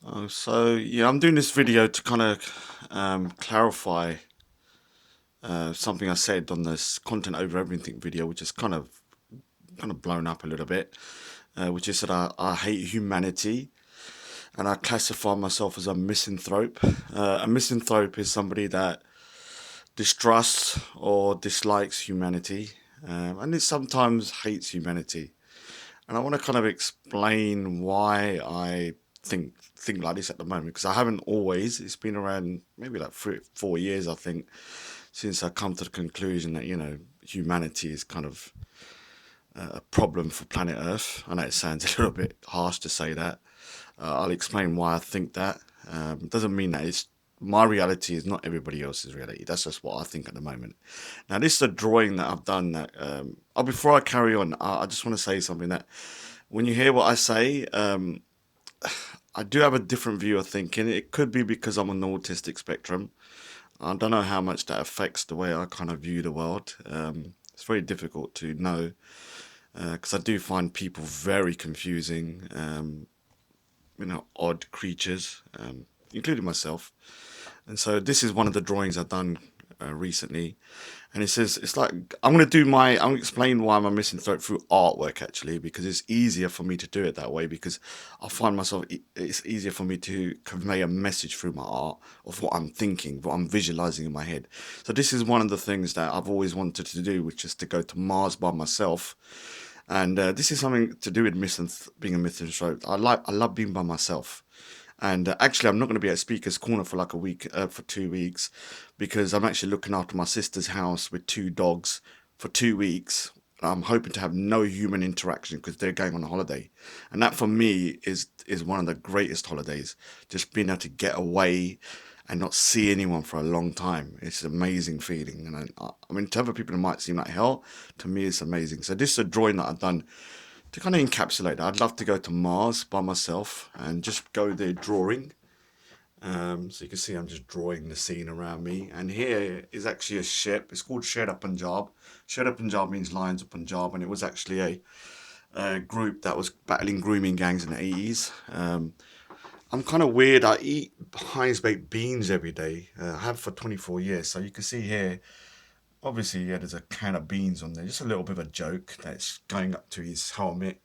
Yeah, I'm doing this video to kind of clarify something I said on this content over everything video, which is kind of blown up a little bit, which is that I hate humanity and I classify myself as a misanthrope. A misanthrope is somebody that distrusts or dislikes humanity, and it sometimes hates humanity. And I want to kind of explain why I think like this at the moment because I haven't always. It's been around maybe like 4 years, I think, since I come to the conclusion that humanity is kind of a problem for planet Earth. I know it sounds a little bit harsh to say that. I'll explain why I think that. Doesn't mean that it's my reality is not everybody else's reality. That's just what I think at the moment. Now, this is a drawing that I've done. Before I carry on, I just want to say something that when you hear what I say, I do have a different view of thinking. It could be because I'm on the autistic spectrum. I don't know how much that affects the way I kind of view the world. It's very difficult to know because I do find people very confusing, odd creatures, including myself. And so this is one of the drawings I've done recently, and it says it's like I'm gonna explain why I'm a misanthrope through artwork actually because it's easier for me to do it that way because I find myself it's easier for me to convey a message through my art of what I'm thinking, what I'm visualizing in my head. So this is one of the things that I've always wanted to do, which is to go to Mars by myself. And this is something to do with being a misanthrope. I love being by myself. And actually, I'm not going to be at Speaker's Corner for like a week, for 2 weeks, because I'm actually looking after my sister's house with two dogs for 2 weeks. I'm hoping to have no human interaction because they're going on a holiday, and that for me is one of the greatest holidays. Just being able to get away and not see anyone for a long time. It's an amazing feeling, and I mean, to other people it might seem like hell. To me, it's amazing. So this is a drawing that I've done to kind of encapsulate that. I'd love to go to Mars by myself and just go there drawing. So you can see I'm just drawing the scene around me. And here is actually a ship. It's called Sherda Punjab. Sherda Punjab means Lions of Punjab, and it was actually a group that was battling grooming gangs in the 80s. I'm kind of weird. I eat Heinz baked beans every day. I have for 24 years. So you can see here, obviously, yeah, there's a can of beans on there. Just a little bit of a joke that's going up to his helmet.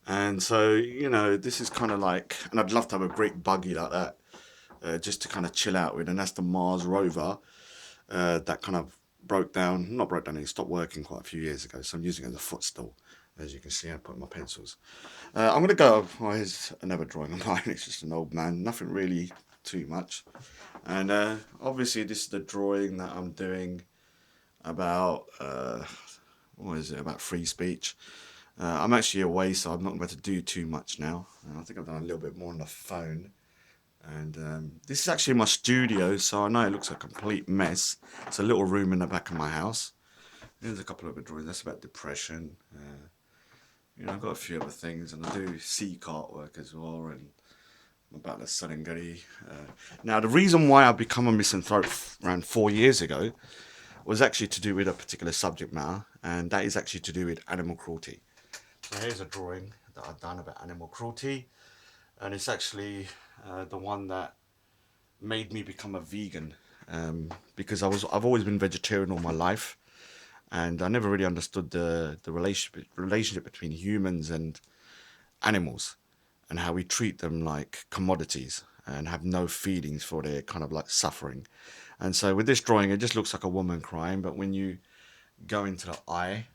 And so, this is kind of like, and I'd love to have a great buggy like that, just to kind of chill out with. And that's the Mars rover that kind of not broke down, it stopped working quite a few years ago. So I'm using it as a footstool. As you can see, I put my pencils. I'm going to go, here's another drawing of mine. It's just an old man, nothing really too much. And obviously, this is the drawing that I'm doing about, about free speech. I'm actually away, so I'm not about to do too much now. I think I've done a little bit more on the phone. And this is actually my studio, so I know it looks a complete mess. It's a little room in the back of my house. There's a couple of other drawings. That's about depression. I've got a few other things, and I do Sikh artwork as well, and about the Serengeti. Now, the reason why I become a misanthrope around 4 years ago was actually to do with a particular subject matter, and that is actually to do with animal cruelty. So here's a drawing that I've done about animal cruelty, and it's actually the one that made me become a vegan, because I've always been vegetarian all my life, and I never really understood the relationship between humans and animals, and how we treat them like commodities and have no feelings for their kind of like suffering. And so with this drawing, it just looks like a woman crying, but when you go into the eye,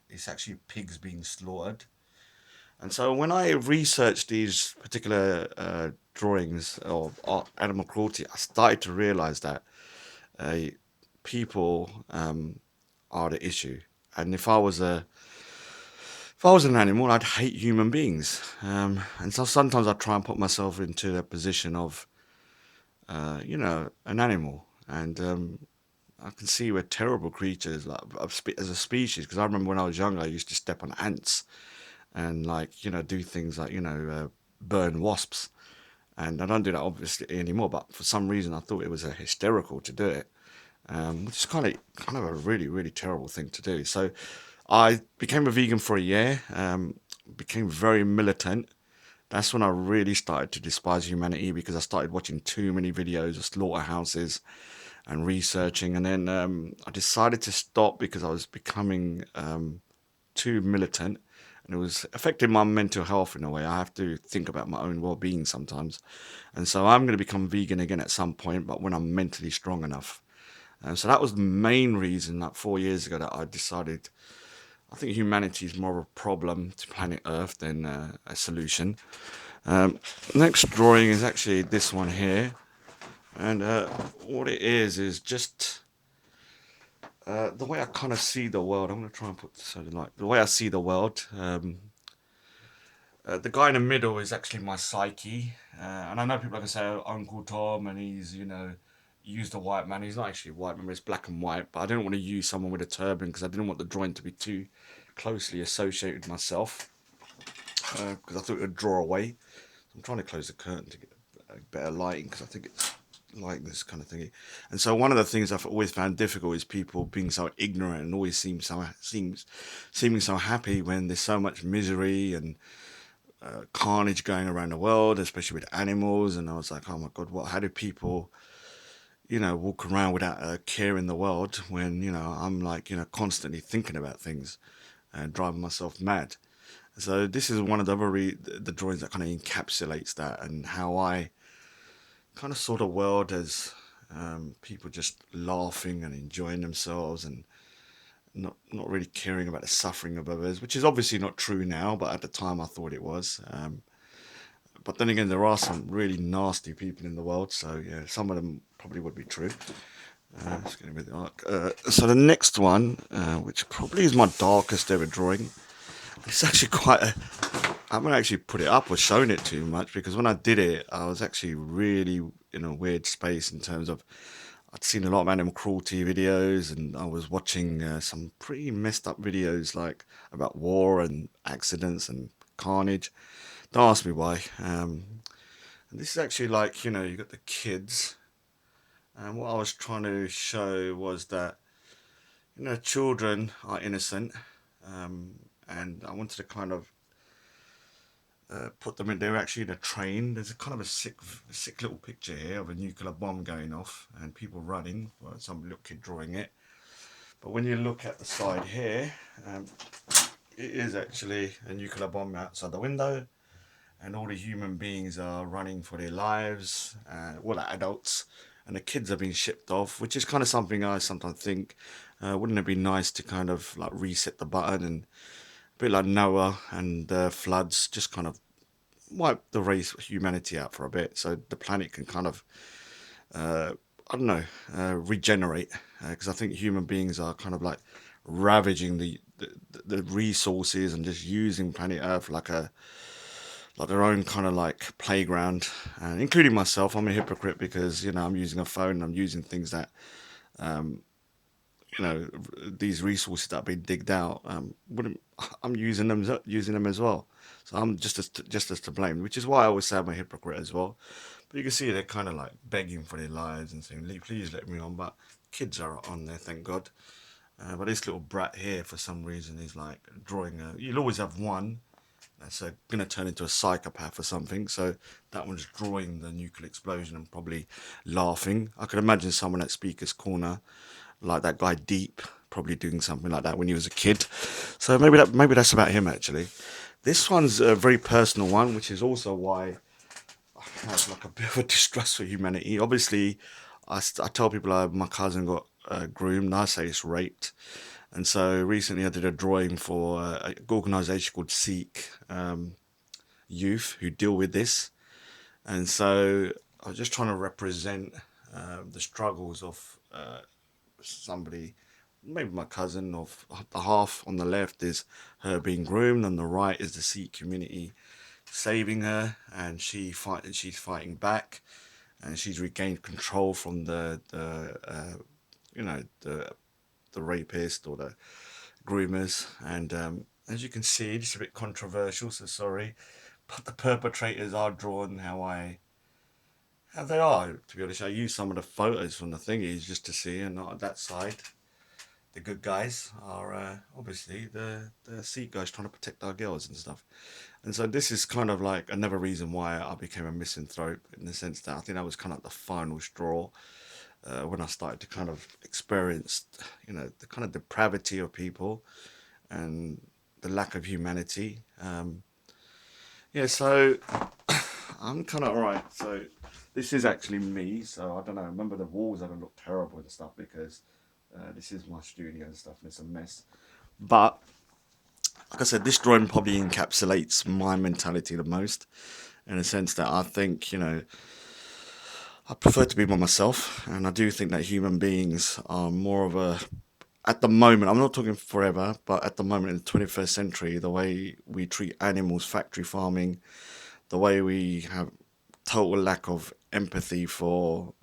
it's actually pigs being slaughtered. And so when I researched these particular drawings of animal cruelty, I started to realize that uh, people are the issue. And if I was an animal, I'd hate human beings. And so sometimes I try and put myself into the position of, an animal. And I can see we're terrible creatures, like as a species. Because I remember when I was younger, I used to step on ants and do things like burn wasps. And I don't do that obviously anymore. But for some reason, I thought it was hysterical to do it, which is kind of a really really terrible thing to do. So I became a vegan for a year. Became very militant That's when I really started to despise humanity, because I started watching too many videos of slaughterhouses and researching. And then I decided to stop because I was becoming too militant, and it was affecting my mental health in a way. I have to think about my own well-being sometimes, and so I'm going to become vegan again at some point, but when I'm mentally strong enough. And so that was the main reason, like 4 years ago, that I decided I think humanity is more of a problem to planet Earth than a solution. Um, Next drawing is actually this one here, and what it is just the way I kind of see the world. I'm going to try and put this out, like the way I see the world. The guy in the middle is actually my psyche, and I know people are going to say, oh, Uncle Tom, and he's, used a white man. He's not actually a white man, it's black and white, but I didn't want to use someone with a turban because I didn't want the drawing to be too closely associated with myself, because I thought it would draw away. I'm trying to close the curtain to get better lighting, because I think it's like this kind of thingy. And so one of the things I've always found difficult is people being so ignorant and always seeming so happy when there's so much misery and carnage going around the world, especially with animals. And I was like, oh my god, what? How do people, walk around without a care in the world when I'm like constantly thinking about things and driving myself mad. So this is one of the drawings that kind of encapsulates that, and how I kind of saw the world as people just laughing and enjoying themselves, and not really caring about the suffering of others, which is obviously not true now, but at the time I thought it was. But then again, there are some really nasty people in the world, so yeah, some of them probably would be true. It's getting a bit dark. So the next one, which probably is my darkest ever drawing, it's actually quite a. I haven't actually put it up or shown it too much, because when I did it, I was actually really in a weird space in terms of I'd seen a lot of animal cruelty videos, and I was watching some pretty messed up videos like about war and accidents and carnage. Don't ask me why. And this is actually like you got the kids, and what I was trying to show was that children are innocent, um, and I wanted to kind of put them in. They're actually in a train. There's a kind of a sick little picture here of a nuclear bomb going off and people running. Well, some little kid drawing it. But when you look at the side here, um, it is actually a nuclear bomb outside the window, and all the human beings are running for their lives. All the adults, and the kids are being shipped off, which is kind of something I sometimes think. Wouldn't it be nice to kind of like reset the button, and a bit like Noah and the floods, just kind of wipe the race humanity out for a bit, so the planet can kind of uh, I don't know, regenerate, because I think human beings are kind of like ravaging the resources and just using planet Earth like their own kind of like playground, and including myself. I'm a hypocrite because I'm using a phone and I'm using things that you know these resources that have been digged out. Wouldn't I'm using them as well. So I'm just as to blame, which is why I always say I'm a hypocrite as well. But you can see they're kind of like begging for their lives and saying, Please let me on." But kids are on there, thank God. But this little brat here, for some reason, is like drawing a. You'll always have one that's going to turn into a psychopath or something. So that one's drawing the nuclear explosion and probably laughing. I could imagine someone at Speaker's Corner, like that guy Deep, probably doing something like that when he was a kid. So maybe that's about him actually. This one's a very personal one, which is also why I have like a bit of a distrust for humanity. Obviously, I tell people my cousin got groomed. I say it's raped. And so recently I did a drawing for an organisation called Seek Youth, who deal with this. And so I was just trying to represent the struggles of somebody, maybe my cousin, of the half on the left is her being groomed, on the right is the Sikh community saving her, and she's fighting back, and she's regained control from you know the rapist or the groomers. And as you can see, it's a bit controversial, so sorry, but the perpetrators are drawn how they are. To be honest, I use some of the photos from the thingies just to see, and not that side. The good guys are obviously the Sikh guys trying to protect our girls and stuff. And so this is kind of like another reason why I became a misanthrope, in the sense that I think that was kind of the final straw, when I started to kind of experience, the kind of depravity of people and the lack of humanity. Yeah, so I'm kind of all right. So this is actually me. So I don't know. Remember, the walls are gonna look terrible and stuff because this is my studio and stuff, and it's a mess. But like I said, this drawing probably encapsulates my mentality the most, in a sense that I think, I prefer to be by myself, and I do think that human beings are more of a, at the moment, I'm not talking forever, but at the moment in the 21st century, the way we treat animals, factory farming, the way we have total lack of empathy for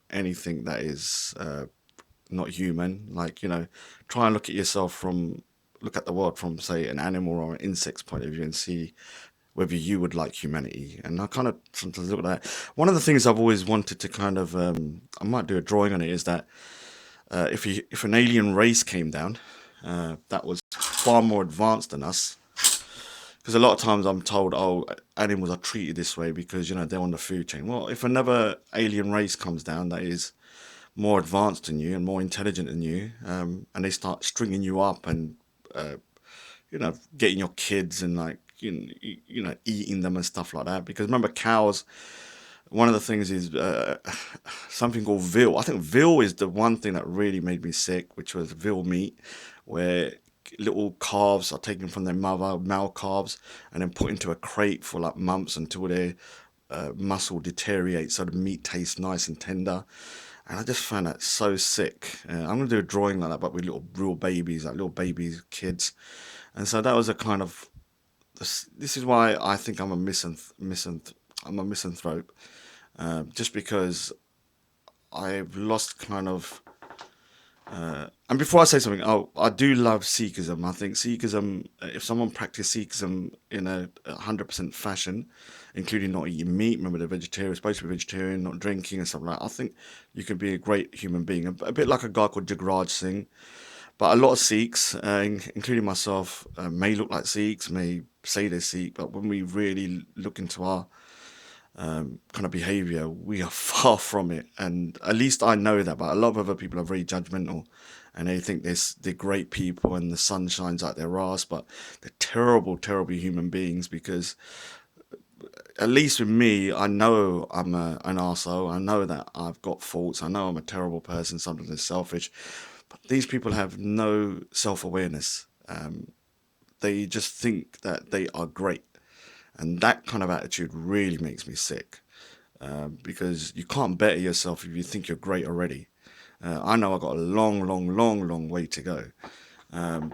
anything that is not human. Like, try and look at yourself from, look at the world from, say, an animal or an insect's point of view and see whether you would like humanity. And I kind of sometimes look at that. One of the things I've always wanted to kind of, I might do a drawing on it, is that if an alien race came down that was far more advanced than us, because a lot of times I'm told, oh, animals are treated this way because they're on the food chain. Well, if another alien race comes down that is more advanced than you and more intelligent than you, and they start stringing you up and uh, getting your kids and like eating them and stuff like that. Because remember, cows. One of the things is something called veal. I think veal is the one thing that really made me sick, which was veal meat, where little calves are taken from their mother, male calves, and then put into a crate for like months until their muscle deteriorates, so the meat tastes nice and tender. And I just found that so sick. I'm gonna do a drawing like that, but with little real babies, like little babies, kids. And so that was a kind of, this is why I think I'm a misanthrope, just because I've lost kind of. And before I say something, oh, I do love Sikhism. I think Sikhism, if someone practiced Sikhism in a 100% fashion, including not eating meat, remember they're vegetarian, supposed to be vegetarian, not drinking and stuff like that, I think you can be a great human being. A bit like a guy called Jagraj Singh. But a lot of Sikhs, including myself, may look like Sikhs, may say they're Sikh, but when we really look into our kind of behavior, we are far from it. And at least I know that, but a lot of other people are very judgmental and they think they're great people and the sun shines out their ass, but they're terrible, terrible human beings. Because at least with me, I know an arsehole. I know that I've got faults. I know I'm a terrible person, sometimes I'm selfish. But these people have no self awareness. They just think that they are great. And that kind of attitude really makes me sick, because you can't better yourself if you think you're great already. I know I've got a long, long, long, long way to go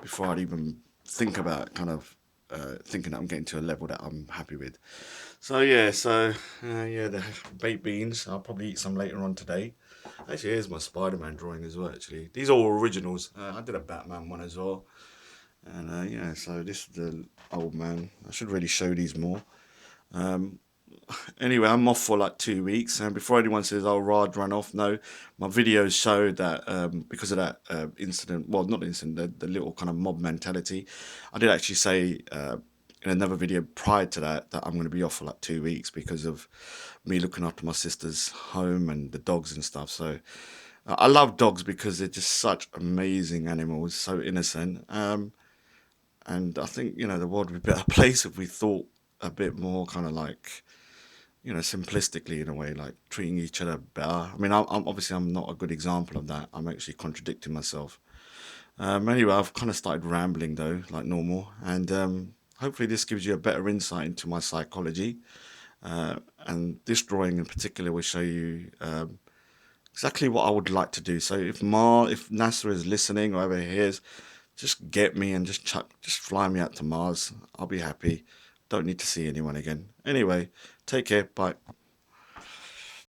before I'd even think about kind of thinking that I'm getting to a level that I'm happy with. So yeah, yeah, the baked beans. I'll probably eat some later on today. Actually, here's my Spider-Man drawing as well. Actually, these are all originals. I did a Batman one as well, and yeah. So this is the old man. I should really show these more. Um, Anyway, I'm off for like 2 weeks, and before anyone says, "Oh, Raj ran off," no, my videos showed that because of that incident, well, not incident, the little kind of mob mentality, I did actually say in another video prior to that that I'm going to be off for like 2 weeks because of me looking after my sister's home and the dogs and stuff. So I love dogs because they're just such amazing animals, so innocent. And I think the world would be a better place if we thought a bit more kind of like simplistically in a way, like treating each other better. I mean, I'm obviously I'm not a good example of that. I'm actually contradicting myself. Anyway, I've kind of started rambling though, like normal, and hopefully this gives you a better insight into my psychology. And this drawing in particular will show you exactly what I would like to do. So if NASA is listening or ever hears, just get me and just fly me out to Mars. I'll be happy. Don't need to see anyone again. Anyway, take care. Bye.